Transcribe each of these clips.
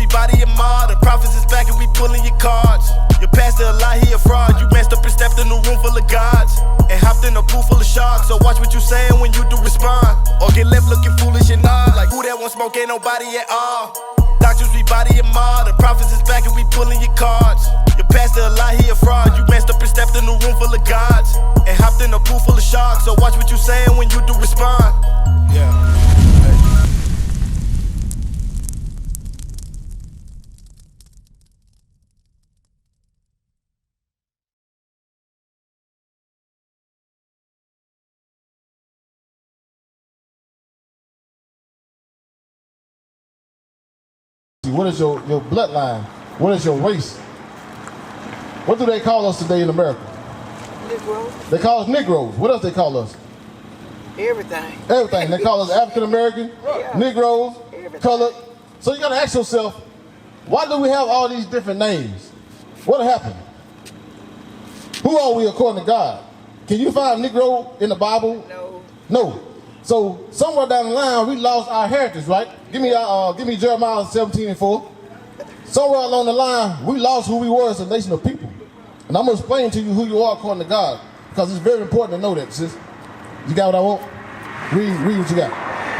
we body him all. The prophets is back and we pulling your cards. Your pastor a lie, he a fraud. You messed up and stepped in a room full of gods and hopped in a pool full of sharks. So watch what you saying when you do respond, or get left looking foolish and odd. Like who that won't smoke, ain't nobody at all. Doctors, we body him all. The prophets is back and we pulling your cards. Your pastor a lie, he a fraud. You messed up and stepped in a room full of gods and hopped in a pool full of sharks. So watch what you saying when you do respond. Yeah. What is your bloodline? What is your race? What do they call us today in America? Negroes. They call us Negroes. What else they call us? Everything. Everything. They call us African American, Yeah. Negroes, Everything. colored. So you gotta ask yourself, why do we have all these different names? What happened? Who are we according to God? Can you find Negro in the Bible? No. No. So somewhere down the line, we lost our heritage, right? Give me Jeremiah 17:4. Somewhere along the line, we lost who we were as a nation of people. And I'm gonna explain to you who you are according to God, because it's very important to know that, sis. You got what I want? Read what you got.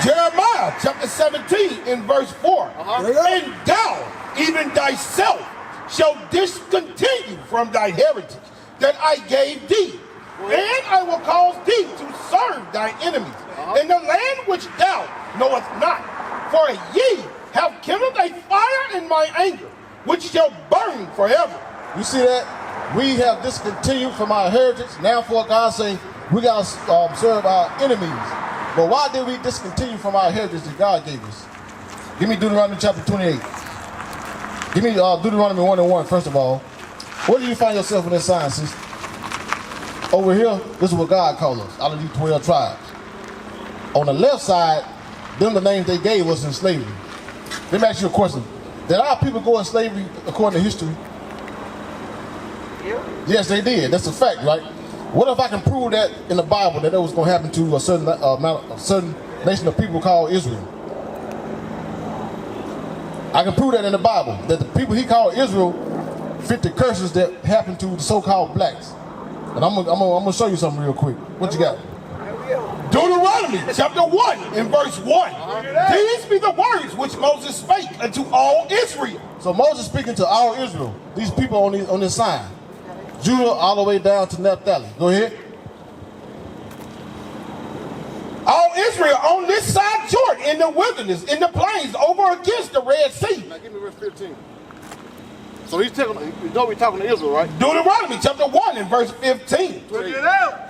Jeremiah chapter 17 in verse 4. And thou, even thyself, shall discontinue from thy heritage that I gave thee. And I will cause thee to serve thy enemies in the land which thou knowest not. For ye have kindled a fire in my anger, which shall burn forever. You see that? We have discontinued from our heritage. Now for God say, we got to serve our enemies. But why did we discontinue from our heritage that God gave us? Give me Deuteronomy chapter 28. Give me Deuteronomy 1:1, first of all. Where do you find yourself in this sign, sis? Over here, this is what God called us, out of these 12 tribes. On the left side, them the names they gave us in slavery. Let me ask you a question. Did our people go in slavery according to history? Yeah. Yes, they did. That's a fact, right? What if I can prove that in the Bible that was going to happen to a certain nation of people called Israel? I can prove that in the Bible, that the people he called Israel fit the curses that happened to the so-called blacks. And I'm gonna show you something real quick. What you got? Deuteronomy chapter 1 in verse 1. These be the words which Moses spake unto all Israel. So Moses speaking to all Israel, these people on this sign. Judah all the way down to Naphtali. Go ahead. All Israel on this side Jordan, in the wilderness, in the plains, over against the Red Sea. Now give me verse 15. So he's talking, you know we're talking to Israel, right? Deuteronomy chapter 1 and verse 15. Put it out.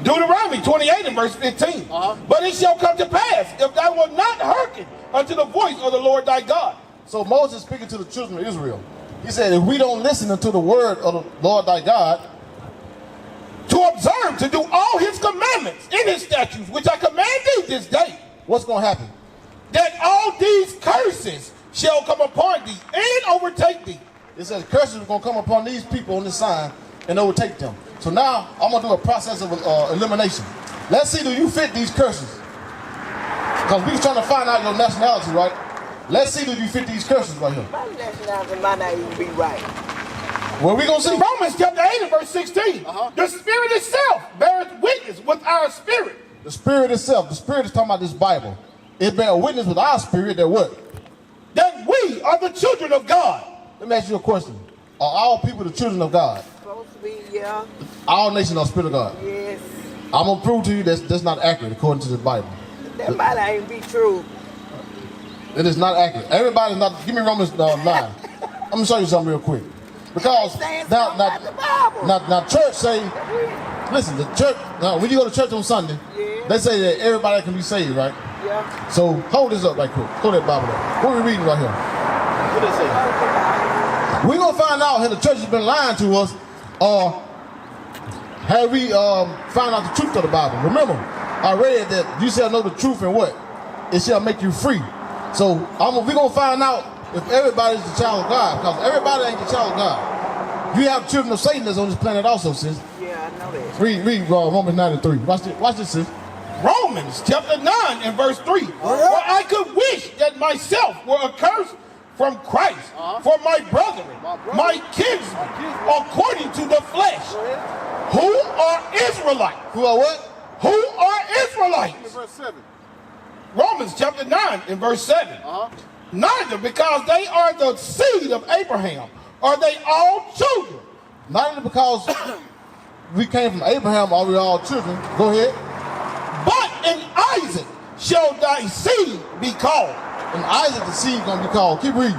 Deuteronomy 28 and verse 15. But it shall come to pass, if thou wilt not hearken unto the voice of the Lord thy God. So Moses speaking to the children of Israel. He said, if we don't listen unto the word of the Lord thy God, to observe, to do all his commandments in his statutes, which I command thee this day, what's going to happen? that all these curses shall come upon thee and overtake thee. It says curses are going to come upon these people on this sign and overtake them. So now I'm going to do a process of elimination. Let's see, do you fit these curses? Because we was trying to find out your nationality, right? Let's see, do you fit these curses right here? My nationality might not even be right. Well, we going to see. Romans chapter 8 and verse 16. The Spirit itself beareth witness with our spirit. The Spirit itself, the Spirit is talking about this Bible. It bear witness with our spirit that what? That we are the children of God. Let me ask you a question. Are all people the children of God? Supposed to be, yeah. All nations are spirit of God. Yes. I'm going to prove to you that's not accurate according to the Bible. That might not even be true. It is not accurate. Everybody's not. Give me Romans 9. I'm going to show you something real quick. Because now church say, listen, the church, now when you go to church on Sunday, they say that everybody can be saved, right? Yeah. So hold this up right quick. Hold that Bible up. What are we reading right here? What does it say? We're going to find out if the church has been lying to us, or have we found out the truth of the Bible. Remember, I read that you shall know the truth and what? It shall make you free. So we're going to find out if everybody's the child of God, because everybody ain't the child of God. You have children of Satan that's on this planet also, sis. Yeah, I know that. Read Romans 9:3. Watch this, sis. Romans chapter 9 and verse 3. For I could wish that myself were accursed from Christ for my brethren, my kinsmen, according to the flesh, who are Israelites. Who are what? Who are Israelites? Verse 7. Romans chapter 9 and verse 7. Neither, because they are the seed of Abraham, are they all children. Not only because we came from Abraham, are we all children? Go ahead. But in Isaac shall thy seed be called. And Isaac the seed gonna be called. Keep reading.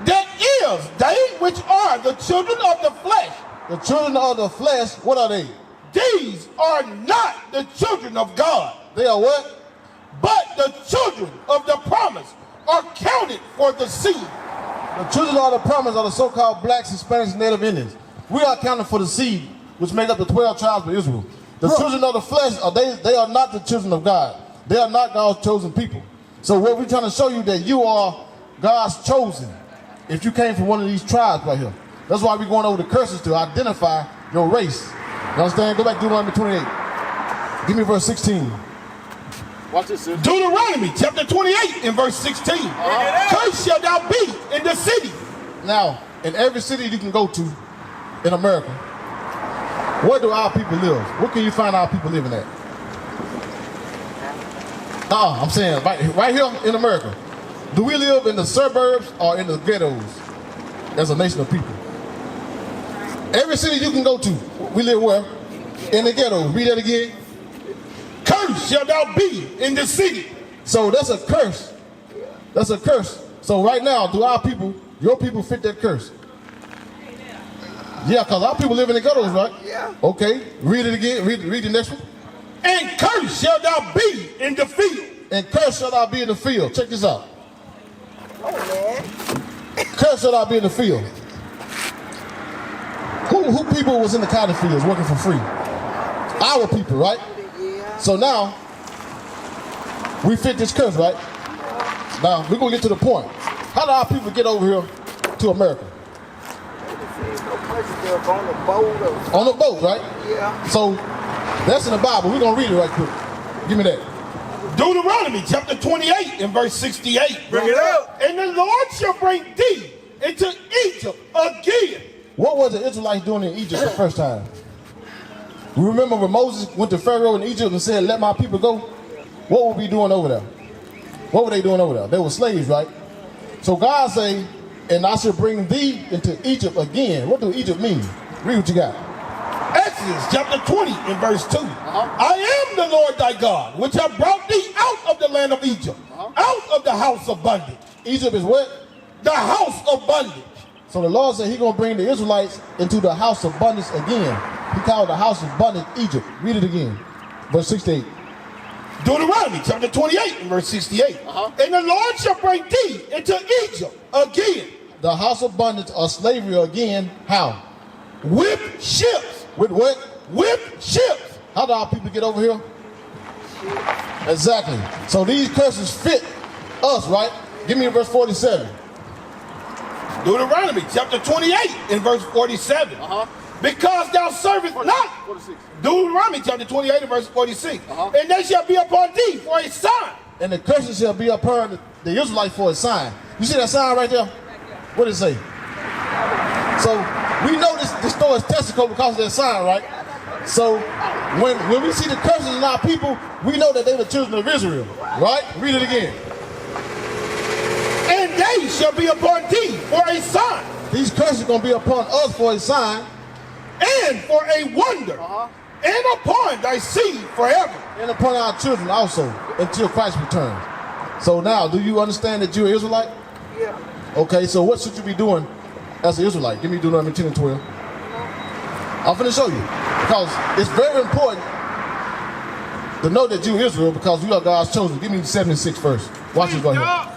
That is, they which are the children of the flesh. The children of the flesh, what are they? These are not the children of God, They are what? but the children of the promise are counted for the seed. The children of the promise are the so-called blacks, Hispanics, and Native Indians. We are counted for the seed, which make up the 12 tribes of Israel. The children of the flesh, they are not the children of God. They are not God's chosen people. So what we're trying to show you that you are God's chosen if you came from one of these tribes right here. That's why we're going over the curses to identify your race. You understand? Go back to Deuteronomy 28. Give me verse 16. Watch this, sis. Deuteronomy chapter 28 and verse 16. Cursed shall thou be in the city. Now, in every city you can go to in America, where do our people live? Where can you find our people living at? I'm saying right here in America. Do we live in the suburbs or in the ghettos as a nation of people? Every city you can go to, we live where? In the ghettos. Read that again. Cursed shall thou be in the city. So that's a curse. That's a curse. So right now, do our people, your people fit that curse? Yeah, because our people live in the ghettos, right? Yeah. Okay, read it again. Read the next one. And cursed shall thou be in the field. And cursed shall thou be in the field. Check this out. Oh, man. Cursed shall thou be in the field. Who people was in the cotton fields working for free? Our people, right? Yeah. So now, we fit this curse, right? Now, we're going to get to the point. How do our people get over here to America? On the boat or On the boat, right? yeah. So, that's in the Bible. We're going to read it right quick. Give me that. Deuteronomy chapter 28 and verse 68. Bring it up. And the Lord shall bring thee into Egypt again. What was the Israelites doing in Egypt the first time? You remember when Moses went to Pharaoh in Egypt and said, let my people go? What were we doing over there? What were they doing over there? They were slaves, right? So God say, and I shall bring thee into Egypt again. What do Egypt mean? Read what you got. Exodus chapter 20 and verse 2. I am the Lord thy God, which have brought thee out of the land of Egypt, out of the house of bondage. Egypt is what? The house of bondage. So the Lord said he's going to bring the Israelites into the house of bondage again. He called the house of bondage Egypt. Read it again. Verse 68. Deuteronomy chapter 28 and verse 68. And the Lord shall bring thee into Egypt again. The house of bondage or slavery again. How? With ships. With what? With ships. How do our people get over here? Exactly. So these curses fit us, right? Give me verse 47. Deuteronomy chapter 28 and verse 47. Because thou servest not. 46. Deuteronomy chapter 28 and verse 46. And they shall be upon thee for a sign. And the curses shall be upon the Israelites for a sign. You see that sign right there? What does it say? So we know this store is testicle because of that sign, right? So when we see the curses in our people, we know that they the children of Israel, right? Read it again. And they shall be upon thee for a sign. These curses are going to be upon us for a sign. And for a wonder. And upon thy seed forever. And upon our children also, until Christ returns. So now, do you understand that you're an Israelite? Yeah. Okay, so what should you be doing as an Israelite? Give me Deuteronomy 10 and 12. I'm finna show you. Because it's very important to know that you're Israel because you are God's chosen. Give me 76 first. Watch this right here.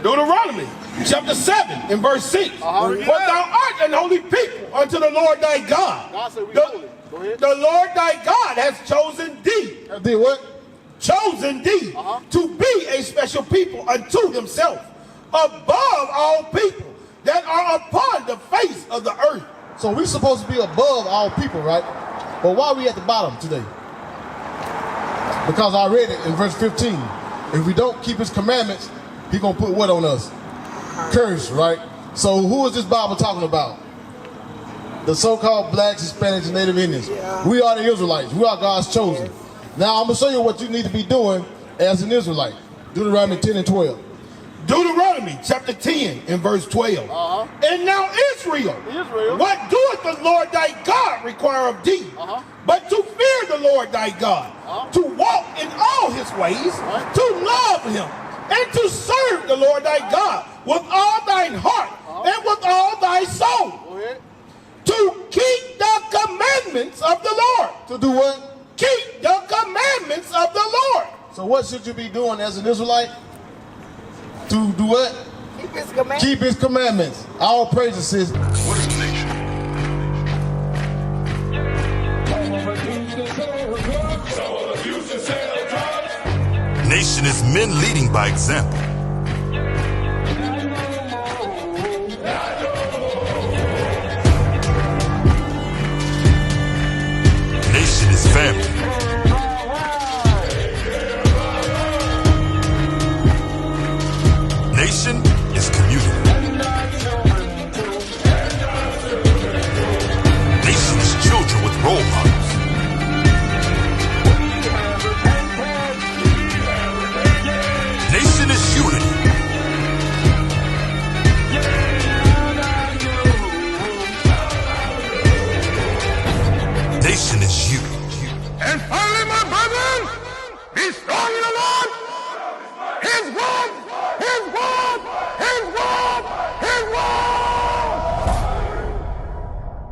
Deuteronomy chapter 7 and verse 6. For thou art an holy people unto the Lord thy God. God said we holy. Go ahead. The Lord thy God has chosen thee. Did what? Chosen thee to be a special people unto himself, above all people that are upon the face of the earth. So we're supposed to be above all people, right? But why are we at the bottom today? Because I read it in verse 15. If we don't keep his commandments, he gonna put what on us? Curse, right? So who is this Bible talking about? The so-called blacks, Hispanics, and Native Indians. We are the Israelites. We are God's chosen. Now I'm gonna show you what you need to be doing as an Israelite. Deuteronomy 10 and 12. Deuteronomy chapter 10 and verse 12. And now Israel, what doeth the Lord thy God require of thee? But to fear the Lord thy God, to walk in all his ways, to love him, and to serve the Lord thy God with all thine heart and with all thy soul. To keep the commandments of the Lord. To do what? Keep the commandments of the Lord. So what should you be doing as an Israelite? To do what? Keep his commandments. Keep his commandments. All praises, sis. What is a nation? Nation is men leading by example. Nation is family. Nation is community. Nation is children with role models. Nation is unity. Nation is you. And finally, my brethren, be strong in the Lord. His word